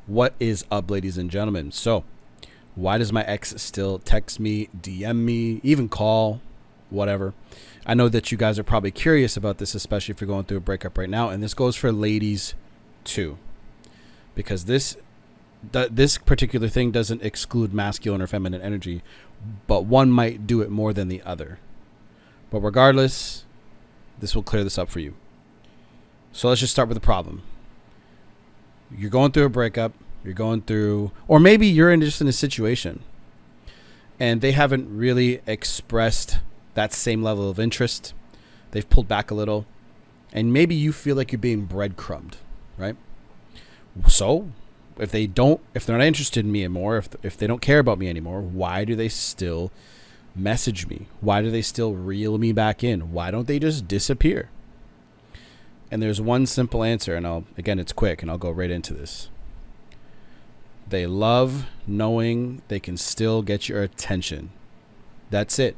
What is up, ladies and gentlemen? So, why does my ex still text me, DM me, even call, whatever? I know that you guys are probably curious about this, especially if you're going through a breakup right now. And this goes for ladies too, because this particular thing doesn't exclude masculine or feminine energy, but one might do it more than the other. But regardless, this will clear this up for you. So let's just start with the problem. You're going through a breakup, or maybe you're just in a situation and they haven't really expressed that same level of interest. They've pulled back a little, and maybe you feel like you're being breadcrumbed, right? So if they're not interested in me anymore, if they don't care about me anymore, why do they still message me? Why do they still reel me back in? Why don't they just disappear? And there's one simple answer, and it's quick, and I'll go right into this. They love knowing they can still get your attention. That's it.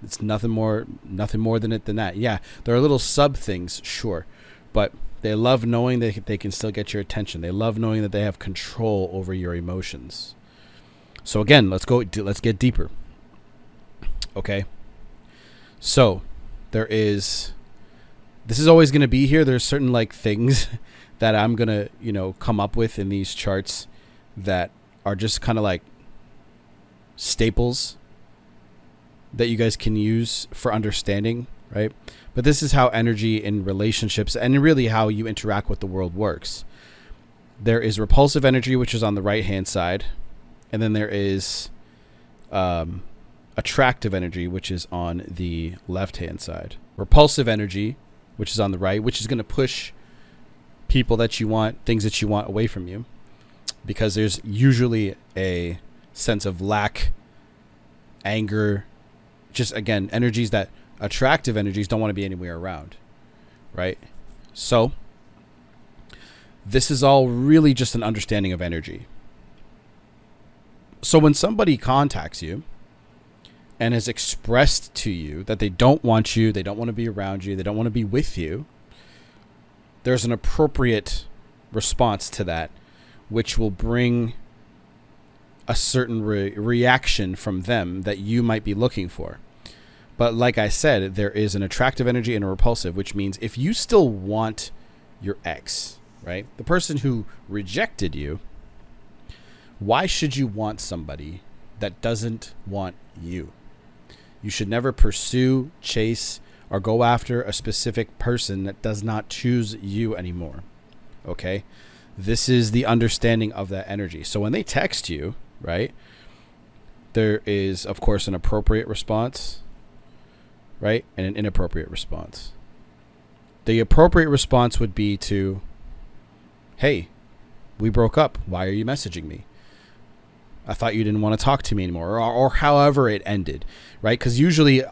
It's nothing more than that. Yeah, there are little sub things, sure, but they love knowing they can still get your attention. They love knowing that they have control over your emotions. So again, let's get deeper. Okay. So this is always going to be here. There's certain things that I'm going to, come up with in these charts that are just kind of like staples that you guys can use for understanding, right? But this is how energy in relationships and really how you interact with the world works. There is repulsive energy, which is on the right-hand side. And then there is attractive energy, which is on the left-hand side. Repulsive energy, which is on the right, which is going to push people that you want, things that you want away from you, because there's usually a sense of lack, anger, just again, energies that attractive energies don't want to be anywhere around, right? So this is all really just an understanding of energy. So when somebody contacts you and has expressed to you that they don't want you, they don't want to be around you, they don't want to be with you, there's an appropriate response to that, which will bring a certain reaction from them that you might be looking for. But like I said, there is an attractive energy and a repulsive, which means if you still want your ex, right, the person who rejected you, why should you want somebody that doesn't want you? You should never pursue, chase, or go after a specific person that does not choose you anymore. Okay? This is the understanding of that energy. So when they text you, right, there is, of course, an appropriate response, right, and an inappropriate response. The appropriate response would be to, hey, we broke up. Why are you messaging me? I thought you didn't want to talk to me anymore, or however it ended, right? Because usually,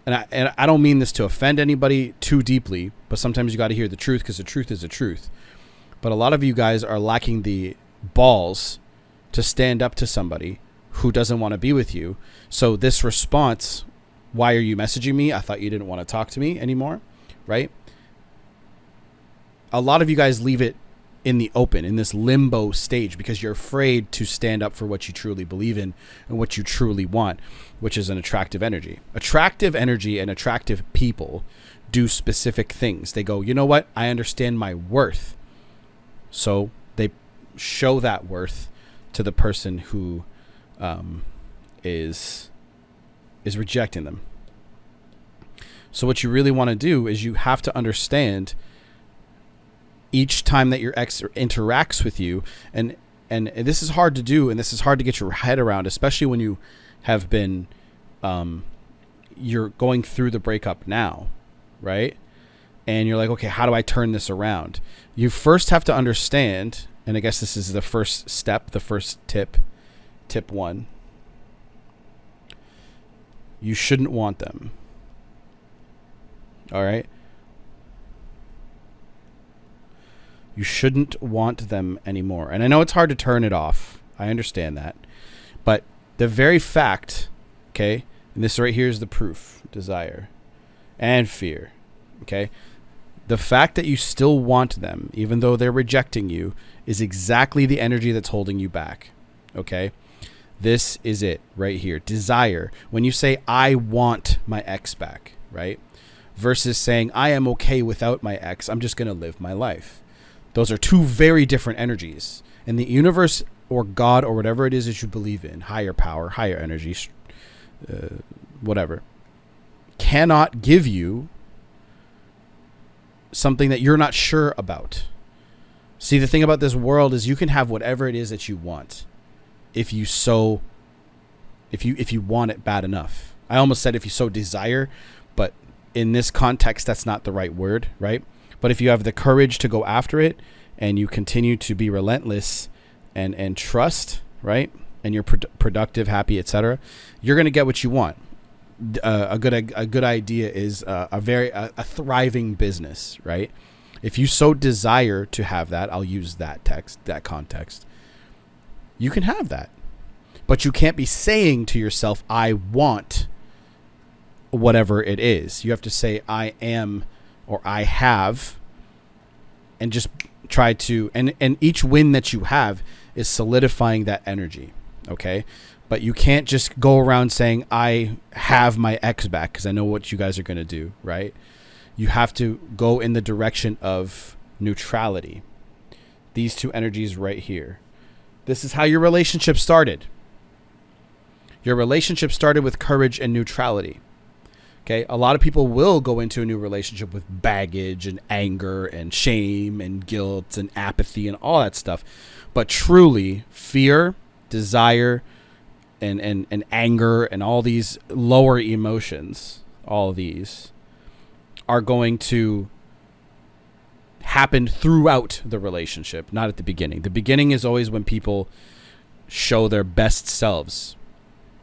and I don't mean this to offend anybody too deeply, but sometimes you got to hear the truth because the truth is the truth. But a lot of you guys are lacking the balls to stand up to somebody who doesn't want to be with you. So this response, why are you messaging me? I thought you didn't want to talk to me anymore, right? A lot of you guys leave it in the open, in this limbo stage, because you're afraid to stand up for what you truly believe in and what you truly want, which is an attractive energy. Attractive energy and attractive people do specific things. They go, you know what? I understand my worth. So they show that worth to the person who is rejecting them. So what you really want to do is you have to understand each time that your ex interacts with you, and this is hard to do, and this is hard to get your head around, especially when you have been, you're going through the breakup now, right? And you're like, okay, how do I turn this around? You first have to understand, and I guess this is the first step, the first tip 1. You shouldn't want them. All right? You shouldn't want them anymore. And I know it's hard to turn it off. I understand that. But the very fact, okay, and this right here is the proof, desire and fear, okay? The fact that you still want them, even though they're rejecting you, is exactly the energy that's holding you back. Okay? This is it right here. Desire. When you say, I want my ex back, right? Versus saying, I am okay without my ex. I'm just going to live my life. Those are two very different energies. And the universe or God or whatever it is that you believe in, higher power, higher energy, whatever, cannot give you something that you're not sure about. See, the thing about this world is you can have whatever it is that you want if you want it bad enough. I almost said if you so desire, but in this context, that's not the right word, right? But if you have the courage to go after it and you continue to be relentless and trust, right? And you're productive, happy, etc., you're going to get what you want. A good idea is a thriving business, right? If you so desire to have that, I'll use that context. You can have that, but you can't be saying to yourself, "I want whatever it is." You have to say, "I am," or "I have," and just try to. And each win that you have is solidifying that energy. Okay. But you can't just go around saying, I have my ex back, because I know what you guys are going to do, right? You have to go in the direction of neutrality. These two energies right here. This is how your relationship started. Your relationship started with courage and neutrality. Okay? A lot of people will go into a new relationship with baggage and anger and shame and guilt and apathy and all that stuff. But truly, fear, desire, and anger and all these lower emotions, all of these are going to happen throughout the relationship, not at the beginning. The beginning is always when people show their best selves.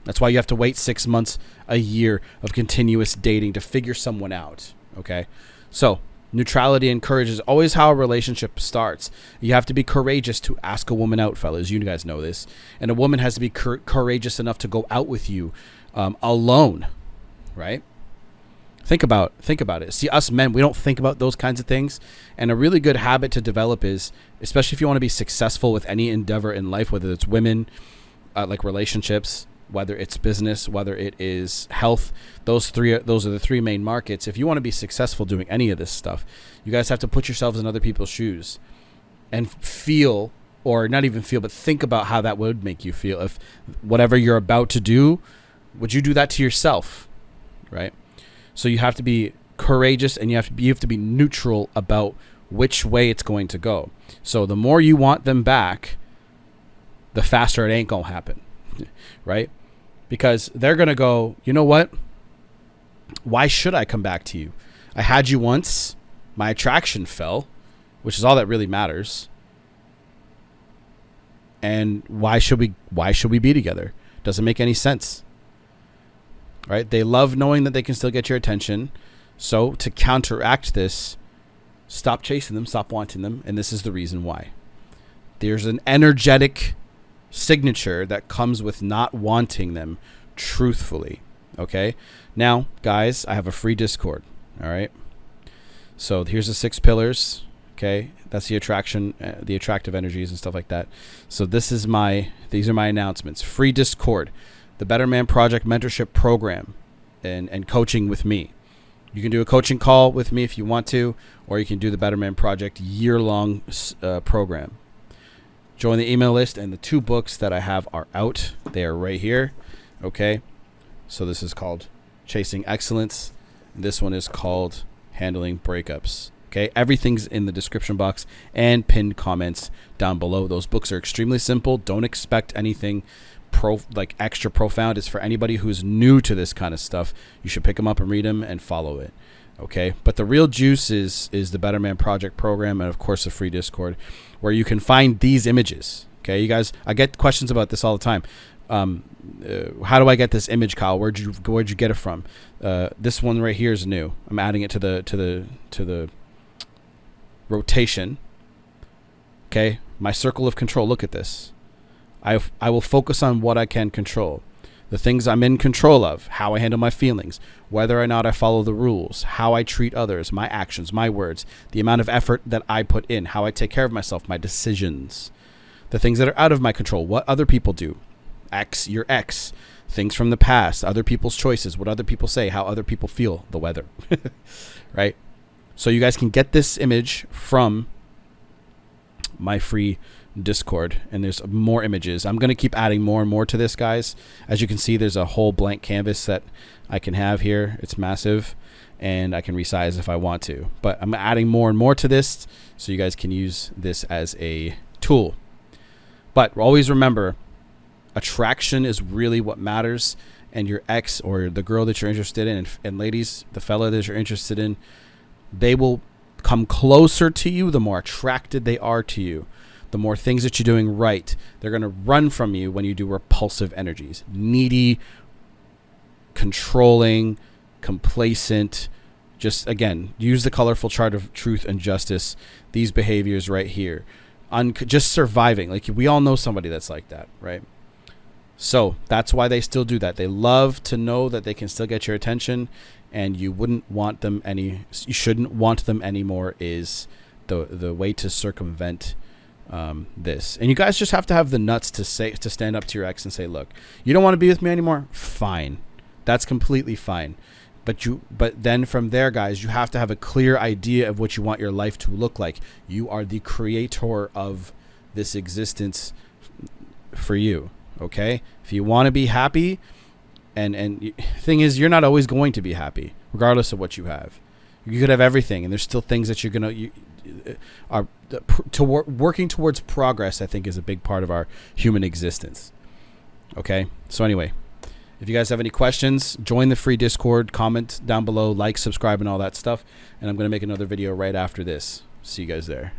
That's why you have to wait 6 months, a year of continuous dating to figure someone out. Okay? So neutrality and courage is always how a relationship starts. You have to be courageous to ask a woman out, fellas. You guys know this. And a woman has to be courageous enough to go out with you alone, right? Think about it. See, us men, we don't think about those kinds of things. And a really good habit to develop is, especially if you want to be successful with any endeavor in life, whether it's women, like relationships, whether it's business, whether it is health, those are the three main markets. If you want to be successful doing any of this stuff, you guys have to put yourselves in other people's shoes and feel, or not even feel, but think about how that would make you feel. If whatever you're about to do, would you do that to yourself? Right? So you have to be courageous, and you have to be neutral about which way it's going to go. So the more you want them back, the faster it ain't gonna happen. Right? Because they're going to go, you know what? Why should I come back to you? I had you once. My attraction fell, which is all that really matters. And why should we be together? Doesn't make any sense. Right? They love knowing that they can still get your attention. So to counteract this, stop chasing them, stop wanting them. And this is the reason why. There's an energetic signature that comes with not wanting them truthfully. Okay? Now, guys, I have a free Discord. All right? So here's the 6 pillars. Okay? That's the attraction, the attractive energies and stuff like that. So these are my announcements. Free Discord, the Better Man Project mentorship program, and coaching with me. You can do a coaching call with me if you want to, or you can do the Better Man Project year-long program. Join the email list, and the 2 books that I have are out. They are right here. Okay? So this is called Chasing Excellence. This one is called Handling Breakups. Okay? Everything's in the description box and pinned comments down below. Those books are extremely simple. Don't expect anything extra profound. It's for anybody who's new to this kind of stuff. You should pick them up and read them and follow it. Okay, but the real juice is the Better Man Project program, and of course the free Discord, where you can find these images. Okay, you guys, I get questions about this all the time. How do I get this image, Kyle? Where'd you get it from? This one right here is new. I'm adding it to the rotation. Okay, my circle of control. Look at this. I will focus on what I can control. the things I'm in control of, how I handle my feelings, whether or not I follow the rules, how I treat others, my actions, my words, the amount of effort that I put in, how I take care of myself, my decisions, the things that are out of my control, what other people do, your ex, things from the past, other people's choices, what other people say, how other people feel, the weather, right? So you guys can get this image from my free Discord, and there's more images. I'm going to keep adding more and more to this, guys. As you can see, there's a whole blank canvas that I can have here. It's massive, and I can resize if I want to. But I'm adding more and more to this so you guys can use this as a tool. But always remember, attraction is really what matters, and your ex or the girl that you're interested in, and ladies, the fella that you're interested in, they will come closer to you the more attracted they are to you. The more things that you're doing right, they're going to run from you when you do repulsive energies. Needy, controlling, complacent. Just, again, use the colorful chart of truth and justice. These behaviors right here. Just surviving. Like, we all know somebody that's like that, right? So that's why they still do that. They love to know that they can still get your attention, and you wouldn't want them you shouldn't want them anymore is the way to circumvent this. And you guys just have to have the nuts to stand up to your ex and say, look, you don't want to be with me anymore? Fine. That's completely fine. But then from there, guys, you have to have a clear idea of what you want your life to look like. You are the creator of this existence for you. Okay? If you want to be happy, and thing is, you're not always going to be happy, regardless of what you have. You could have everything, and there's still things that you're gonna working towards progress. I think is a big part of our human existence. Okay, so anyway, if you guys have any questions, join the free Discord, comment down below, like, subscribe, and all that stuff. And I'm gonna make another video right after this. See you guys there.